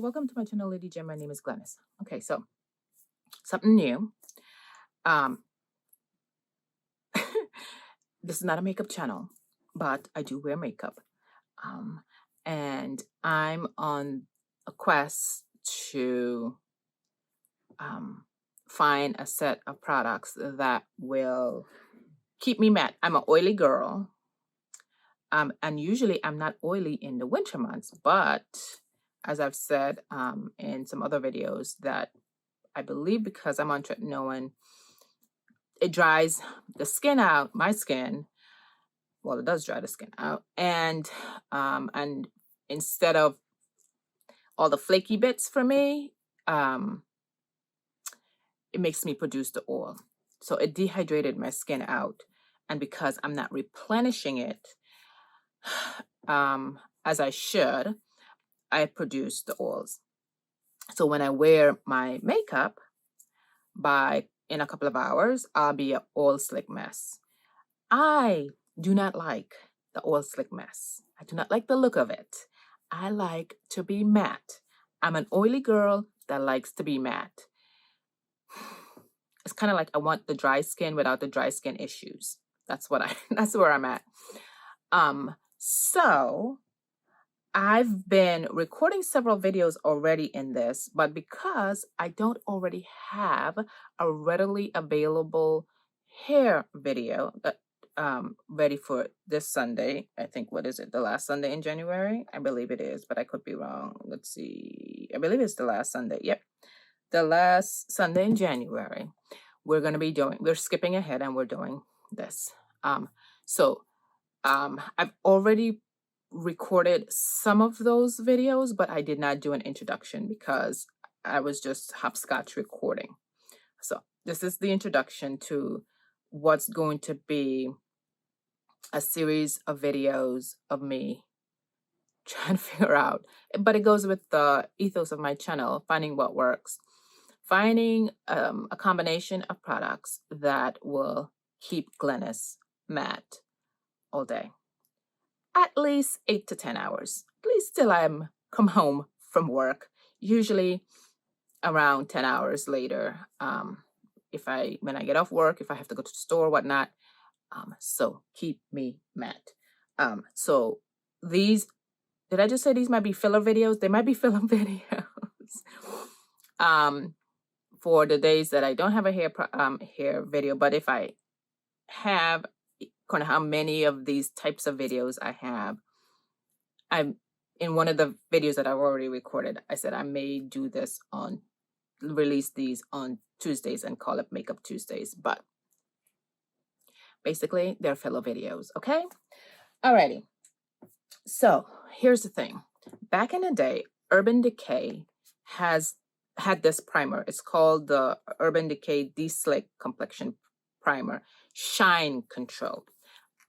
welcome to my channel, Lady Jem. My name is Glennis. Okay, so something new. Um, this is not a makeup channel, but I do wear makeup. Um, and I'm on a quest to find a set of products that will keep me matte. I'm an oily girl. And usually I'm not oily in the winter months, but as I've said in some other videos, that I believe because I'm on tretinoin, it dries the skin out, my skin. Well, it does dry the skin out. And instead of all the flaky bits for me, it makes me produce the oil. So it dehydrated my skin out. And because I'm not replenishing it as I should, I produce the oils. So when I wear my makeup, in a couple of hours, I'll be an oil slick mess. I do not like the oil slick mess. I do not like the look of it. I like to be matte. I'm an oily girl that likes to be matte. It's kind of like I want the dry skin without the dry skin issues. That's where I'm at. So I've been recording several videos already in this, but because I don't already have a readily available hair video that ready for this Sunday. I think, what is it? The last Sunday in January? I believe it is, but I could be wrong. Let's see. I believe it's the last Sunday. Yep. The last Sunday in January. We're skipping ahead and we're doing this. I've already recorded some of those videos, but I did not do an introduction because I was just hopscotch recording. So this is the introduction to what's going to be a series of videos of me trying to figure out, but it goes with the ethos of my channel, finding what works, finding a combination of products that will keep Glennis matte all day, at least 8 to 10 hours, at least till I'm come home from work, usually around 10 hours later. When I get off work, if I have to go to the store, whatnot. So keep me matte. So these, did I just say these might be filler videos? They might be filler videos. For the days that I don't have a hair video, but if I have, kind of how many of these types of videos I have, in one of the videos that I've already recorded, I said I may release these on Tuesdays and call it Makeup Tuesdays, but basically they're filler videos, okay? Alrighty. So here's the thing. Back in the day, Urban Decay had this primer. It's called the Urban Decay De-Slick Complexion Primer, Shine Control.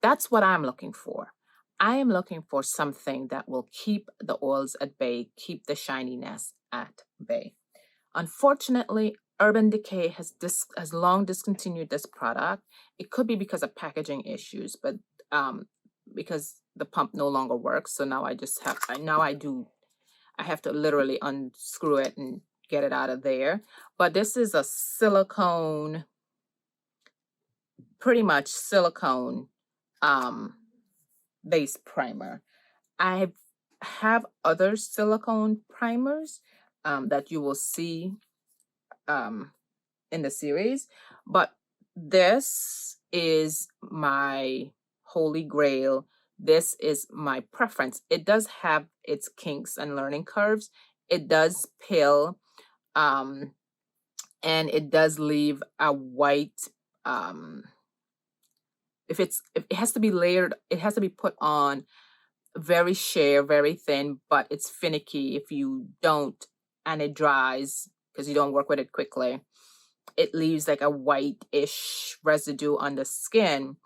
That's what I'm looking for. I am looking for something that will keep the oils at bay, keep the shininess at bay. Unfortunately, Urban Decay has long discontinued this product. It could be because of packaging issues, but because the pump no longer works, so now I have to literally unscrew it and get it out of there. But this is a silicone, pretty much silicone base primer. I have other silicone primers that you will see in the series, but this is my holy grail. This is my preference. It does have its kinks and learning curves. It does pill, and it does leave a white, if it has to be layered, it has to be put on very sheer, very thin, but it's finicky if you don't, and it dries because you don't work with it quickly. It leaves like a white-ish residue on the skin,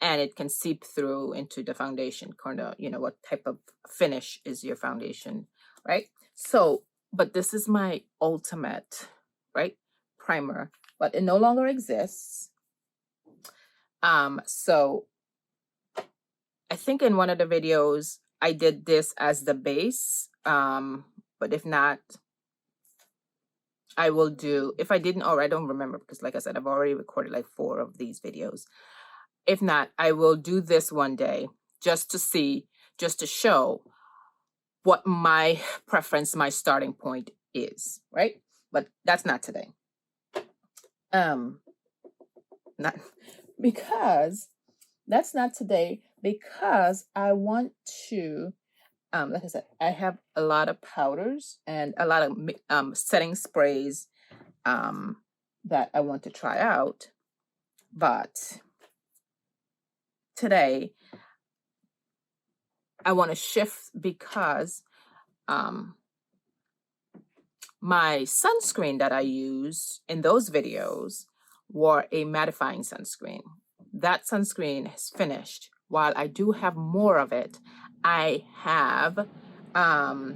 and it can seep through into the foundation, kind of, what type of finish is your foundation, right? So, but this is my ultimate, right, primer, but it no longer exists. So I think in one of the videos, I did this as the base, But if not, I will do, if I didn't, or I don't remember, because like I said, I've already recorded like 4 of these videos. If not, I will do this one day just to see, just to show what my preference, my starting point is, right? But that's not today. Not because that's not today, because I want to, like I said, I have a lot of powders and a lot of setting sprays that I want to try out. But today I want to shift because my sunscreen that I used in those videos were a mattifying sunscreen. That sunscreen is finished. While I do have more of it, I have I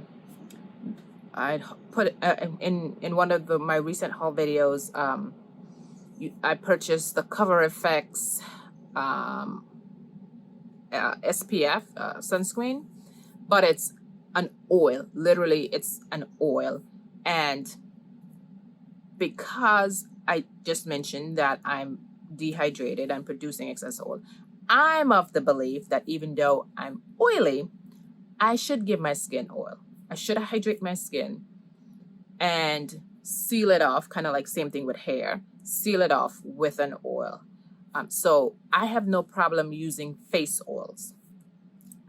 put in one of my recent haul videos. I purchased the Cover FX SPF sunscreen, but it's an oil. Literally, it's an oil. And because I just mentioned that I'm dehydrated and producing excess oil, I'm of the belief that even though I'm oily, I should give my skin oil. I should hydrate my skin and seal it off, kind of like same thing with hair, seal it off with an oil. So I have no problem using face oils.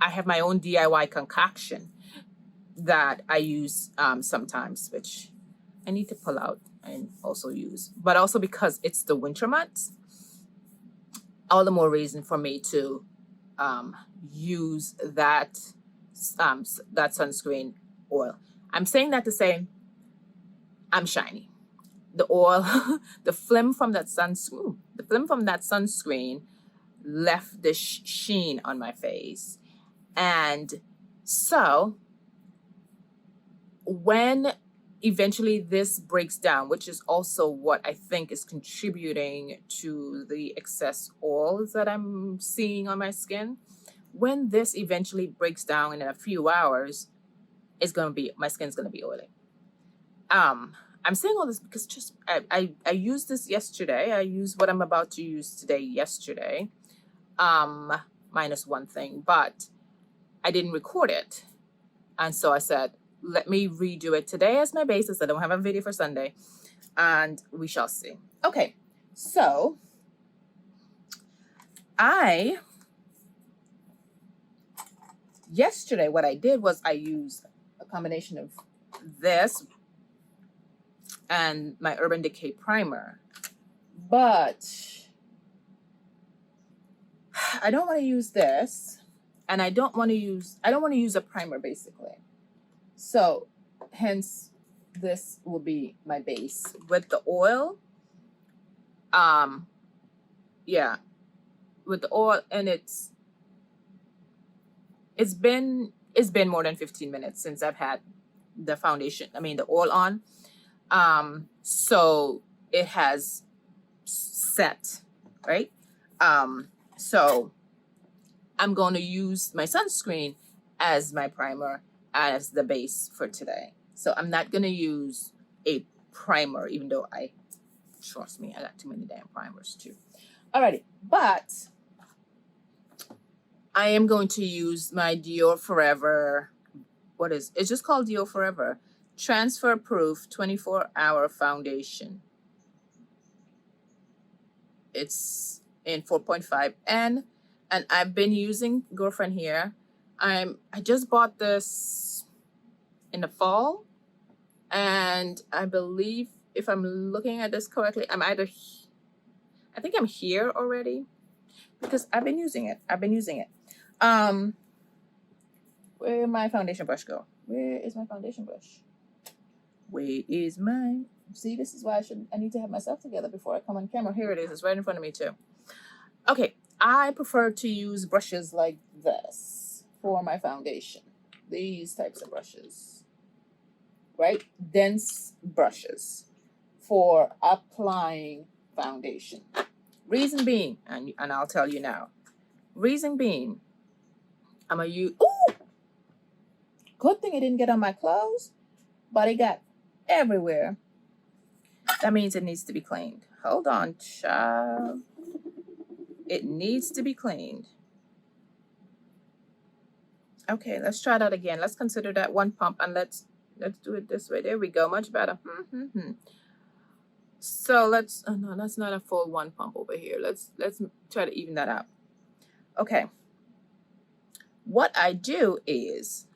I have my own DIY concoction that I use sometimes, which I need to pull out and also use. But also because it's the winter months, all the more reason for me to use that sunscreen oil. I'm saying that to say I'm shiny. The oil, the phlegm from that sunscreen left this sheen on my face. And so when eventually this breaks down, which is also what I think is contributing to the excess oils that I'm seeing on my skin, when this eventually breaks down in a few hours, my skin's gonna be oily. I'm saying all this because just I used this yesterday. I used what I'm about to use today yesterday, minus one thing, but I didn't record it. And so I said, let me redo it today as my basis. I don't have a video for Sunday, and we shall see. Okay, so yesterday what I did was I used a combination of this and my Urban Decay primer, but I don't want to use this, and I don't want to use a primer basically. So hence this will be my base with the oil. Yeah, with the oil, and it's been more than 15 minutes since I've had the the oil on. So it has set, right? So I'm going to use my sunscreen as my primer, as the base for today. So I'm not going to use a primer, even though trust me, I got too many damn primers too. Alrighty, but I am going to use my Dior Forever, it's just called Dior Forever, Transfer Proof 24-Hour Foundation. It's in 4.5N, and I've been using, girlfriend here, I just bought this in the fall, and I believe, if I'm looking at this correctly, I think I'm here already, because I've been using it. Where my foundation brush go? Where is my foundation brush? Where is my... See, this is why I need to have myself together before I come on camera. Here it is. It's right in front of me too. Okay, I prefer to use brushes like this for my foundation. These types of brushes, right? Dense brushes for applying foundation. Reason being, and I'll tell you now. Reason being, I'm gonna use... Ooh! Good thing it didn't get on my clothes. but it got everywhere. That means it needs to be cleaned. Hold on, child. It needs to be cleaned. Okay, let's try that again. Let's consider that one pump, and let's do it this way. There we go, much better. So let's, oh no, that's not a full one pump over here. Let's try to even that out. Okay. What I do is,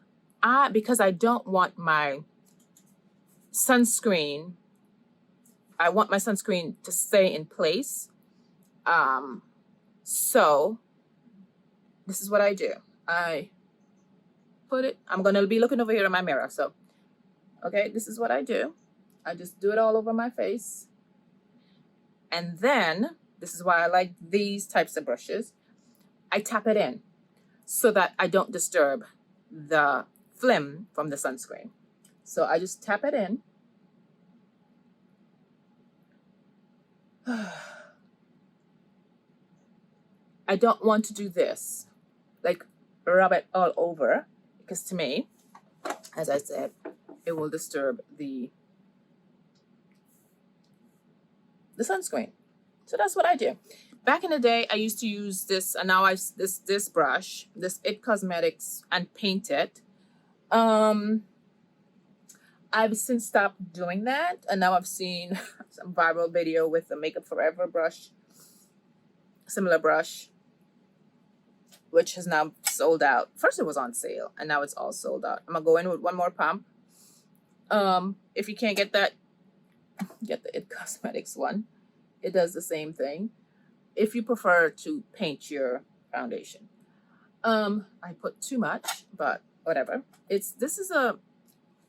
because I don't want my sunscreen, I want my sunscreen to stay in place. So this is what I do. I put it, I'm going to be looking over here in my mirror. So, okay, this is what I do. I just do it all over my face. And then, this is why I like these types of brushes. I tap it in so that I don't disturb the film from the sunscreen. So I just tap it in. I don't want to do this, like rub it all over, because to me, as I said, it will disturb the sunscreen. So that's what I do. Back in the day, I used to use this, and now this brush, this It Cosmetics, and paint it. I've since stopped doing that, and now I've seen some viral video with the Makeup Forever brush, similar brush, which has now sold out. First it was on sale, and now it's all sold out. I'm gonna go in with one more pump. If you can't get that, get the It Cosmetics one. It does the same thing. If you prefer to paint your foundation. I put too much, but whatever.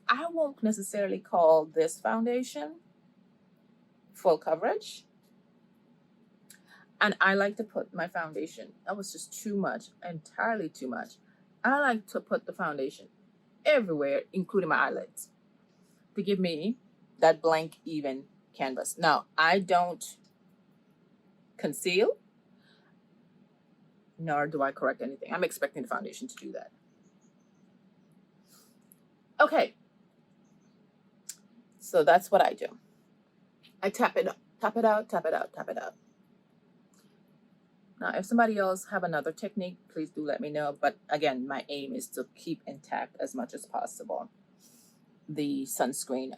I won't necessarily call this foundation full coverage. And I like to put my foundation, that was just too much, entirely too much. I like to put the foundation everywhere, including my eyelids, to give me that blank, even canvas. Now, I don't conceal, nor do I correct anything. I'm expecting the foundation to do that. Okay. So that's what I do. I tap it out, tap it out, tap it out, tap it out. Now, if somebody else have another technique, please do let me know. But again, my aim is to keep intact as much as possible the sunscreen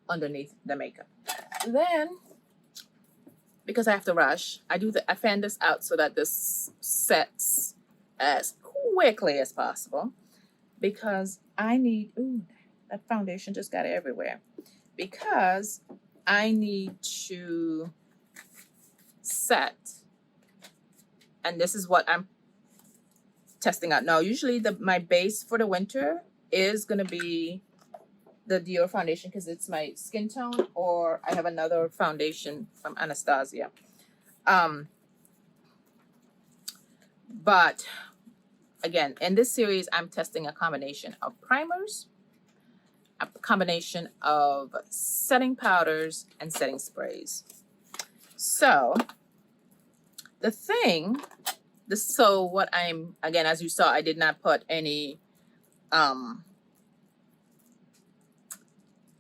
underneath the makeup. Then, because I have to rush, I fan this out so that this sets as quickly as possible, because I need, ooh, that foundation just got everywhere, because I need to set, and this is what I'm testing out now. Usually my base for the winter is going to be the Dior foundation because it's my skin tone, or I have another foundation from Anastasia. But again, in this series, I'm testing a combination of primers, a combination of setting powders, and setting sprays. So what I'm, again, as you saw, I did not put any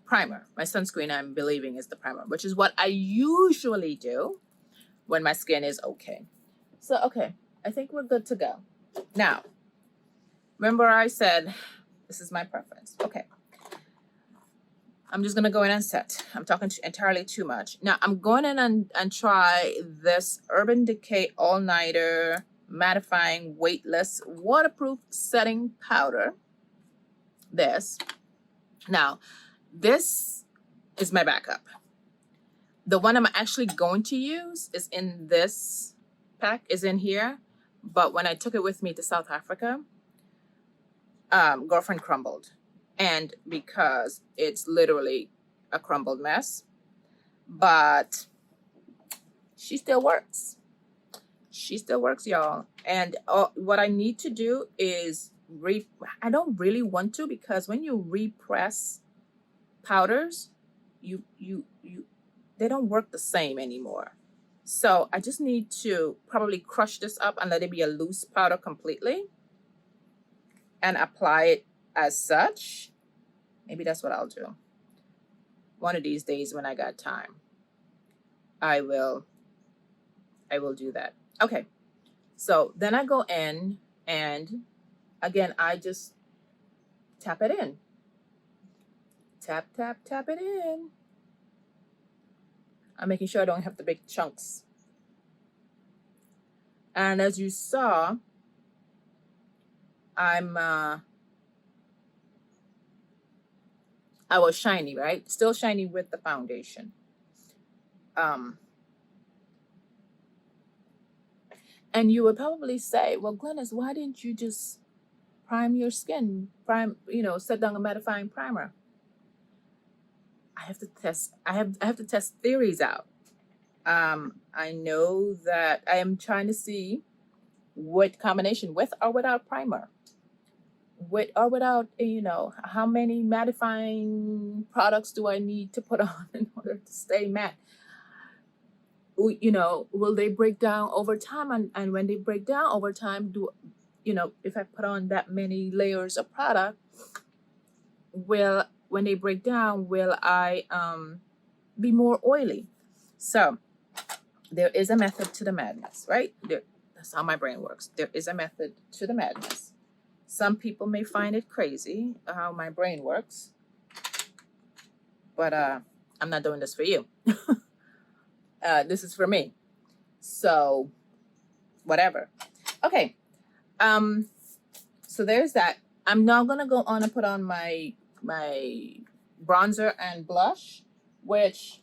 primer. My sunscreen, I'm believing, is the primer, which is what I usually do when my skin is okay. So, okay, I think we're good to go. Now, remember I said this is my preference. Okay. I'm just going to go in and set. I'm talking entirely too much. Now, I'm going in and try this Urban Decay All-Nighter Mattifying Weightless Waterproof Setting Powder. This. Now, this is my backup. The one I'm actually going to use is in this pack, is in here. But when I took it with me to South Africa, girlfriend crumbled. And because it's literally a crumbled mess, but she still works. She still works, y'all. And what I need to do is I don't really want to, because when you repress powders, they don't work the same anymore. So I just need to probably crush this up and let it be a loose powder completely and apply it as such. Maybe that's what I'll do. One of these days when I got time, I will do that. Okay. So then I go in and again, I just tap it in. Tap, tap, tap it in. I'm making sure I don't have the big chunks. And as you saw, I was shiny, right? Still shiny with the foundation. And you would probably say, well, Glennis, why didn't you just prime your skin? Set down a mattifying primer. I have to test. I have to test theories out. I know that I am trying to see what combination, with or without primer, with or without, how many mattifying products do I need to put on in order to stay matte? Will they break down over time? And when they break down over time, if I put on that many layers of product, when they break down, will I be more oily? So there is a method to the madness, right? That's how my brain works. There is a method to the madness. Some people may find it crazy how my brain works, but I'm not doing this for you. This is for me. So whatever. Okay. So there's that. I'm now gonna go on and put on my bronzer and blush, which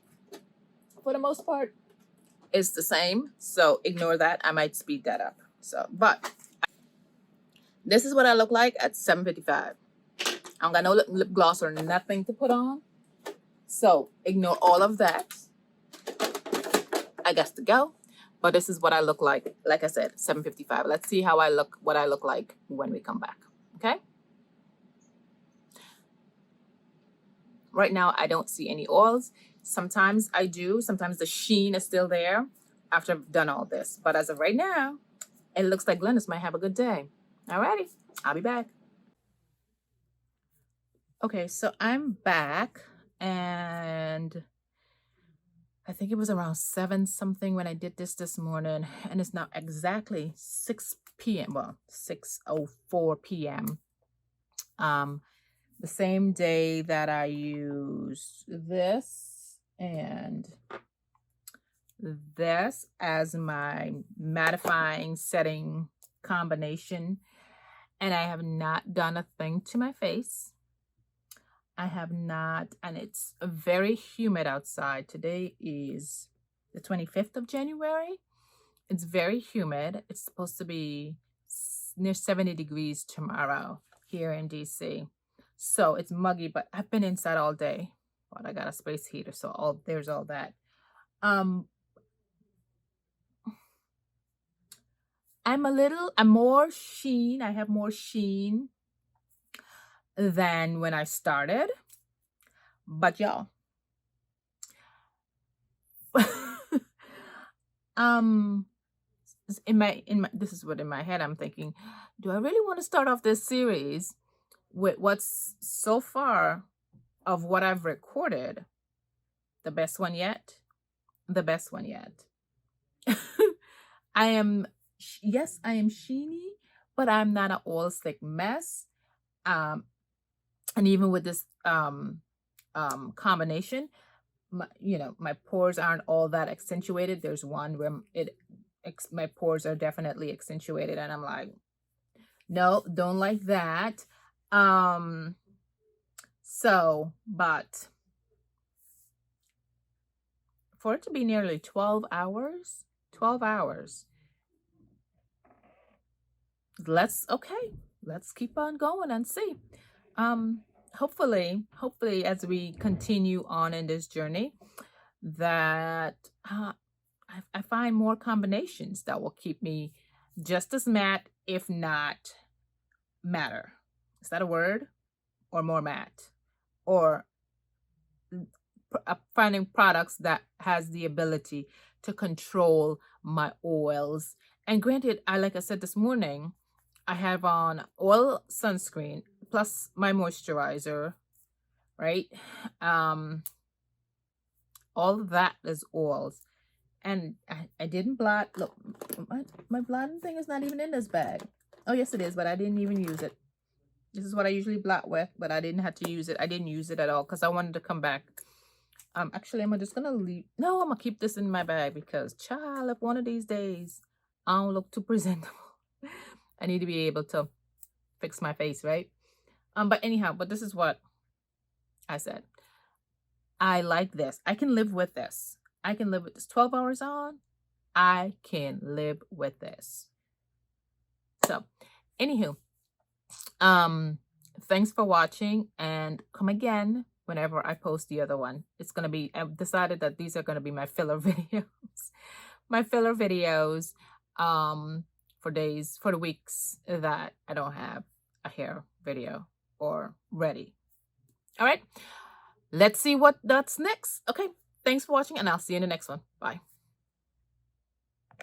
for the most part is the same. So ignore that. I might speed that up. But this is what I look like at 7:55. I don't got no lip gloss or nothing to put on. So ignore all of that. I got to go. But this is what I look like. Like I said, 7:55. Let's see what I look like when we come back. Okay? Right now, I don't see any oils. Sometimes I do. Sometimes the sheen is still there after I've done all this. But as of right now, it looks like Glennis might have a good day. Alrighty, I'll be back. Okay, so I'm back, and I think it was around 7 something when I did this morning, and it's now exactly 6 p.m. Well, 6:04 p.m. The same day that I used this and this as my mattifying setting combination, and I have not done a thing to my face. I have not, and it's very humid outside. Today is the 25th of January. It's very humid. It's supposed to be near 70 degrees tomorrow here in DC. So it's muggy, but I've been inside all day. But I got a space heater, so there's all that. I'm more sheen. I have more sheen than when I started. But y'all, this is what in my head I'm thinking, do I really want to start off this series with what's so far of what I've recorded the best one yet? The best one yet. I am sheeny, but I'm not an oil slick mess. And even with this combination, my pores aren't all that accentuated. There's one where my pores are definitely accentuated, and I'm like, no, don't like that. But for it to be nearly 12 hours, let's keep on going and see. Hopefully as we continue on in this journey, that I find more combinations that will keep me just as matte, if not matter. Is that a word? Or more matte? Or finding products that has the ability to control my oils. And granted, like I said this morning, I have on oil sunscreen plus my moisturizer right? All of that is oils. And I didn't blot. Look, my blotting thing is not even in this bag. Oh, yes, it is, but I didn't even use it. This is what I usually blot with, but I didn't have to use it. I didn't use it at all because I wanted to come back. Actually, I'm just gonna leave. No, I'm gonna keep this in my bag because, child, if one of these days I don't look too presentable, I need to be able to fix my face, right? But anyhow, but this is what I said. I like this. I can live with this. I can live with this. 12 hours on, I can live with this. So, anywho, thanks for watching, and come again whenever I post the other one. It's gonna be, I've decided that these are gonna be my filler videos. My filler videos for days, for the weeks that I don't have a hair video or ready. All right, let's see what that's next. Okay, thanks for watching, and I'll see you in the next one. Bye.